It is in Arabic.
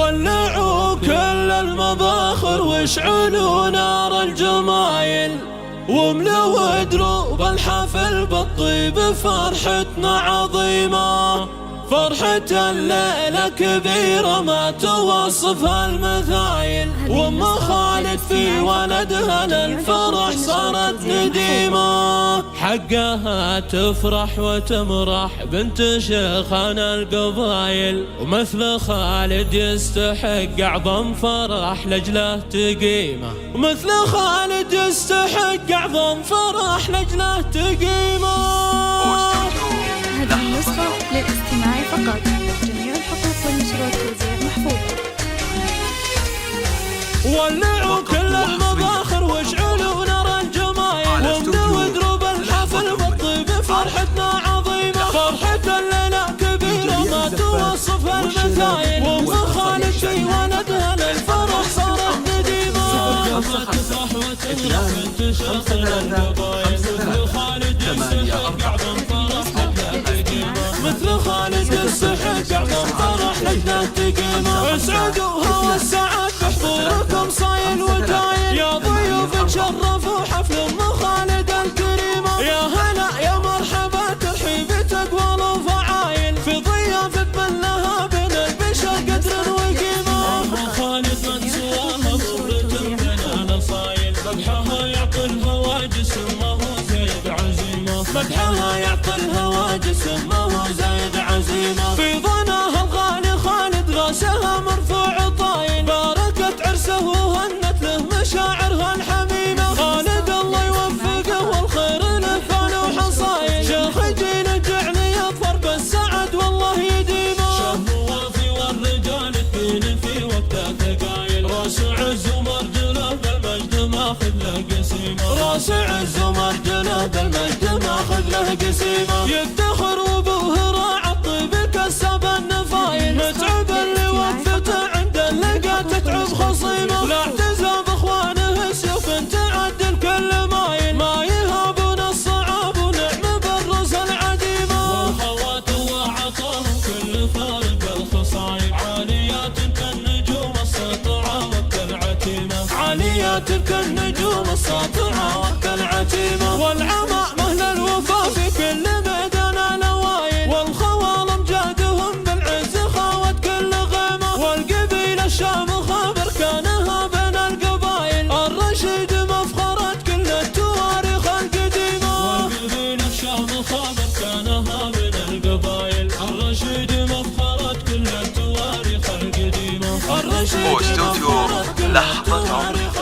ولعوا كل المباخر واشعلوا نار الجمايل، واملوا دروب الحفل بالطيب فرحتنا عظيمة. فرحة الليلة كبيرة ما توصفها المثايل، وام خالد في ولدها للفرح صارت نديمة. حقها تفرح وتمرح بنت شيخنا القبايل، ومثل خالد يستحق أعظم فرح لجله تقيمه. ومثل خالد يستحق أعظم فرح لجله تقيمه. هذه النسخة للاستماع فقط، جميع الحقوق والنشر والتوزيع محفوظة. ولعوا كل المباخر واشعلوا نار الجمايل، واملوا دروب الحفل بالطيب فرحتنا عظيمة. فرحة الليلة كبيرة ما توصفها المثايل، وام خالد في ولدها للفرح صارت نديمة. تفرح وتمرح بنت شيخنا القبايل، مثل خالد يستحق أعظم فرح لجله تقيمه. مثل خالد يستحق أعظم فرح لجله تقيمه. اسعدوها والسعد بحضوركم صايل وتايل، يا ضيوف شرفوا حفل ام خالد الكريمة. يا هلا يا مرحبا ترحيب تقوى وفعايل، في ضيافة من لها بين البشر قدر وقيمة. ام خالد من سواها مرة من الاصايل، مدحها يعطي الهواجس ما هو زايد عزيمة. مدحها يعطي الهواجس ما هو زايد عزيمة. في ظناها الغالي خالد راسها مرفوع طايل، باركت عرسه وهنت له مشاعرها الحميمة. خالد الله يوفقه والخير له فان وحصايل، شيخ جيل جعلي يظفر بالسعد والله يديمه. شاب وافي والرجال الدين في وقته ثقايل، راس عز ومرجله بالمجد ماخذ له قسيمة. راس عز ومرجله بالمجد ماخذ له قسيمة. يدخر وابوه راعى الطيب كسب النفايل، متعب اللي وقفته عند اللقا تتعب خصيمه. لا اعتزى باخوانه سيوف تعدل كل مايل، ما يهابون الصعاب ونعم بالرز العديمة. والخوات وعطاهم كل فارق الخصايل، عاليات كالنجوم الساطعة وكالعتيمة. عاليات كالنجوم الساطعة وكالعتيمة. والعمى مهل الوفا في كل ميدان الاوايل، والخوال امجادهم بالعز خاوت كل غيمة. والقبيلة الشامخة بركانها بين القبايل، الرشيد مفخرة كل التواريخ القديمة. والقبيلة الشامخة بركانها بين القبايل، الرشيد مفخرة كل التواريخ القديمة. الرشيد مفخرة كل التواريخ